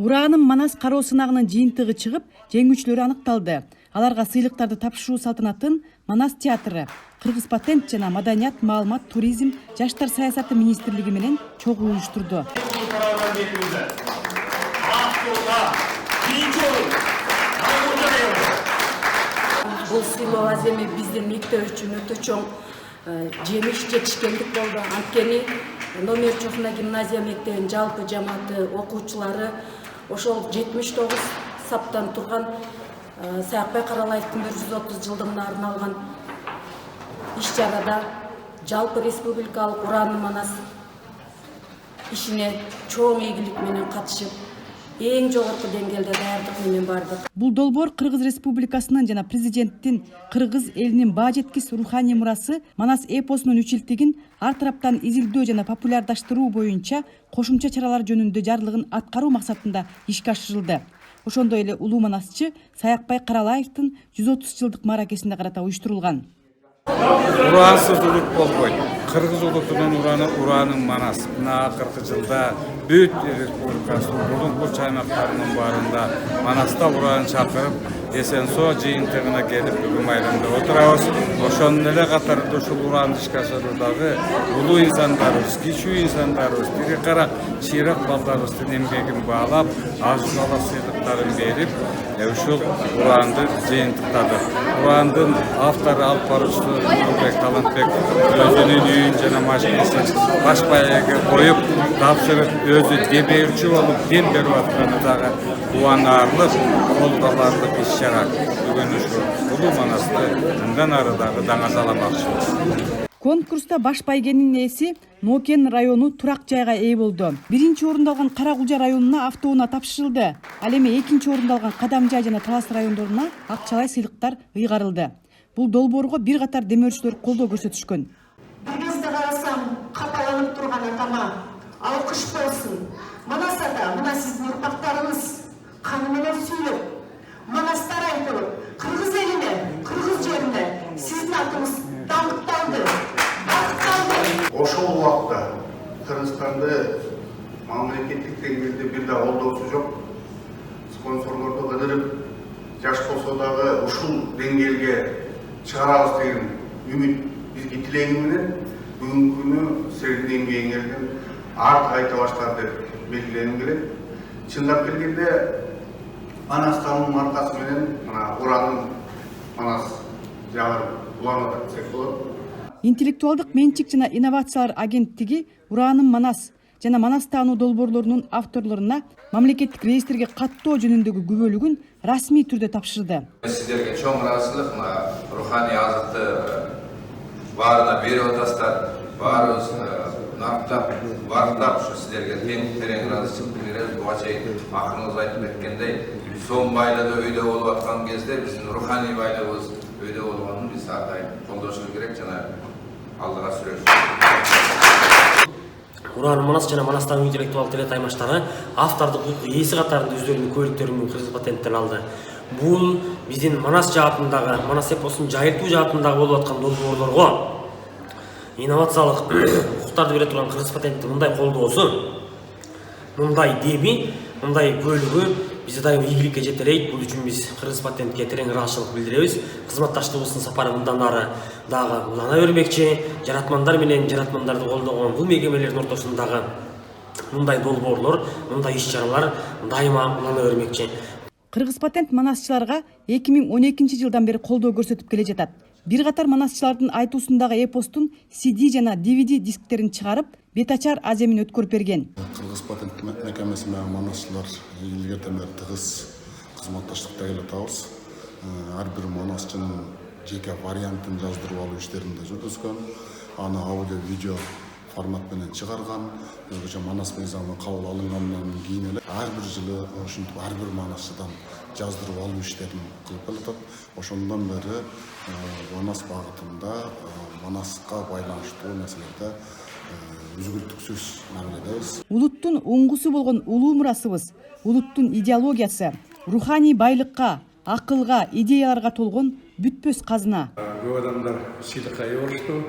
Ураанын Манас кароо сынагынын жыйынтыгы чыгып, жеңүүчүлөрү аныкталды. Аларга сыйлыктарды тапшыруу салтанатын Манас театры, Кыргыз патент жана маданият, маалымат, туризм, жаштар саясаты министрлиги менен чогуу уюштурду. Бул сыйлоо аземи биздин мектеп үчүн өтө чоң жемиш, жетишкендик болду. Анткени Номер Чохна гимназия мектебинин жалпы жамааты окуучулары ошол 79 саптан турган Саякбай Каралаевдин 130 жылдыгына арналган иш-чарада жалпы республикалык Ураанын Манас ишине чоң ийгилик менен катышып, эң жогорку деңгээлде даярдык менен бардык. Бул долбоор Кыргыз Республикасынын жана президенттин кыргыз элинин баа жеткис руханий мурасы Манас эпосунун үчилтигин ар тараптан изилдөө жана популярдаштыруу боюнча кошумча чаралар жөнүндө жарлыгын аткаруу максатында ишке ашырылды. Ошондой эле улуу манасчы Саякбай Каралаевдин 130 жылдык мааракесине карата уюштурулган. Ураансыз улут болбойт. Кыргыз улутунун ураны Ураанын Манас. Мына акыркы жылда бүт республикасынын мурунку чаймактарынын баарында Манаста Ураан чакырып, эсен-соо жыйынтыгына келип бүгүн майрамда отурабыз. Ошонун эле катарында ушул Ураанды ишке ашыруудагы улуу инсандарыбыз, кичүү инсандарыбыз, тиги карак, чыйрак балдарыбыздын эмгегин баалап, аз-маз сыйлыктарын берип, ушул Ураанды жыйынтыктады. Ураандын автору алып баруучусу Нурбек Талантбек өзүнүн үйүн жана машинесин баш баеге коюп, тапшырып, өзү дебеүүчү болуп, дем берип атканы дагы кубанаарлык, колдоларлык иш-чара. Бүгүн ушу улуу Манасты мындан ары дагы даңазаламакчыбыз. Конкурста баш байгенин ээси Нокен району турак жайга ээ болду. Биринчи орунду алган Каракулжа районуна автоунаа тапшырылды. Ал эми экинчи орунду алган Кадамжай жана Талас райондоруна акчалай сыйлыктар ыйгарылды. Бул долбоорго бир катар демөөрчүлөр колдоо көрсөтүшкөн. Бир кезде карасам, капаланып турган атама алкыш болсун. Манас ата, мына сиздин урпактарыңыз каны менен сүйлөп, Манастар айтылып, кыргыз элине, кыргыз жерине сиздин атыңыз даңкталды, бакталды. Ошол убакта Кыргызстанды мамлекеттик деңгээлде бир да колдоосу жок. Спонсорлорду кыдырып, жаш болсо дагы ушул деңгээлге чыгарабыз деген үмүт бизге тилеги менен бүгүнкү күнү силердин эмгегиңерден арт кайта баштады деп белгилегим келет. Чындап келгенде Манастанын маркасы менен мына Ураанын Манас жагын уланат десек болот. Интеллектуалдык менчик жана инновациялар агенттиги Ураанын Манас жана Манас таануу долбоорлорунун авторлоруна мамлекеттик реестрге каттоо жөнүндөгү күбөлүгүн расмий түрдө тапшырды. Сиздерге чоң ыраазычылык, мына руханий азыкты баарына берип атасыздар. Баарыбыз нактап, баардап ушу сиздерге терең ыраазычылык билдиребиз. Буга чейин акырыңыз айтып кеткендей, сом байлыгы өйдө болуп аткан кезде биздин руханий байлыгыбыз өйдө болгонун биз ар дайым колдошубуз керек жана алдыга сүрөбүз. Ураанын Манас жана Манастан интеллектуалдык телетаймаштары автордук ээси катарында өздөрүнүн көйлөктөрүн Кыргыз патенттен алды. Бул биздин Манас жаатындагы, Манас эпосун жайылтуу жаатындагы болуп аткан долбоорлорго инновациялык укуктарды бере турган Кыргыз патенттин мындай колдоосу, мындай деми, мындай көйлөгү бизди дайым ийгиликке жетелейт. Бул үчүн биз Кыргыз патентке терең ыраазычылык билдиребиз. Кызматташтыгыбыздын сапары мындан ары дагы улана бермекчи. Жаратмандар менен жаратмандарды колдогон бул мегемелердин ортосундагы мындай долбоорлор, мындай иш-чаралар дайыма улана бермекчи. Кыргыз патент манасчыларга 2012 жылдан бери колдоо көрсөтүп келе жатат. Бир катар манасчылардын айтуусундагы эпостун CD жана DVD дисктерин чыгарып, бетачар аземин өткөрүп берген. Кыргыз патент мекемеси менен манасчылар илгертен бери тыгыз кызматташтыкта келатабыз. Ар бир манасчынын жеке вариантын жаздырып алуу иштерин да жүргүзгөн, аны аудио видео формат менен чыгарган, өзгөчө Манас мыйзамы кабыл алынгандан кийин эле ар бир жылы ушинтип ар бир манасчыдан жаздырып алуу иштерин кылып келатат. Ошондон бери Манас багытында Манаска байланыштуу нерселерде үзгүлтүксүз мамиледебиз. Улуттун оңгусу болгон улуу мурасыбыз, улуттун идеологиясы, руханий байлыкка, акылга, идеяларга толгон бүтпөс казына. Көп адамдар сыйлыкка ээ болушту.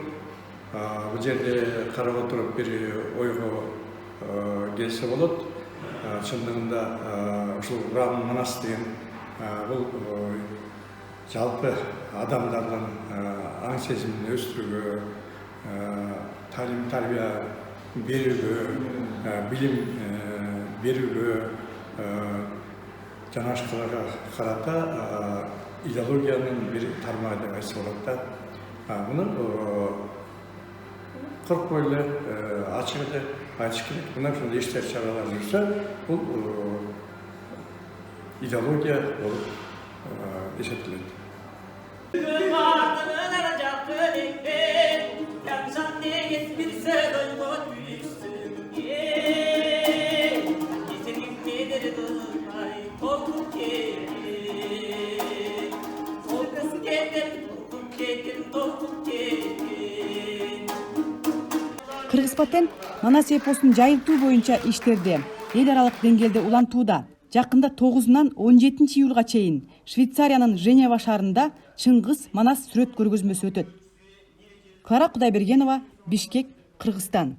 Бул жерде карап отуруп бир ойго келсе болот. шындығында ушул Уран Манас деген бул жалпы адамдардын аң сезимин өстүрүүгө, талим тарбия берүүгө, билим берүүгө, жаңашкаларга карата идеологиянын бир тармагы деп айтса болот да. Муну коркпой эле ачык эле айтыш керек. Мына ушундай иштер чаралар жүрсө, бул идеология болуп эсептелет. Кыргыз патент Манас эпосун жайылтуу боюнча иштерди эл аралык деңгээлде улантууда. Жакында 9-нан 17 июлга чейин Швейцариянын Женева шаарында Чыңгыз Манас сүрөт көргөзмөсү өтөт. Клара Кудайбергенова, Бишкек, Кыргызстан.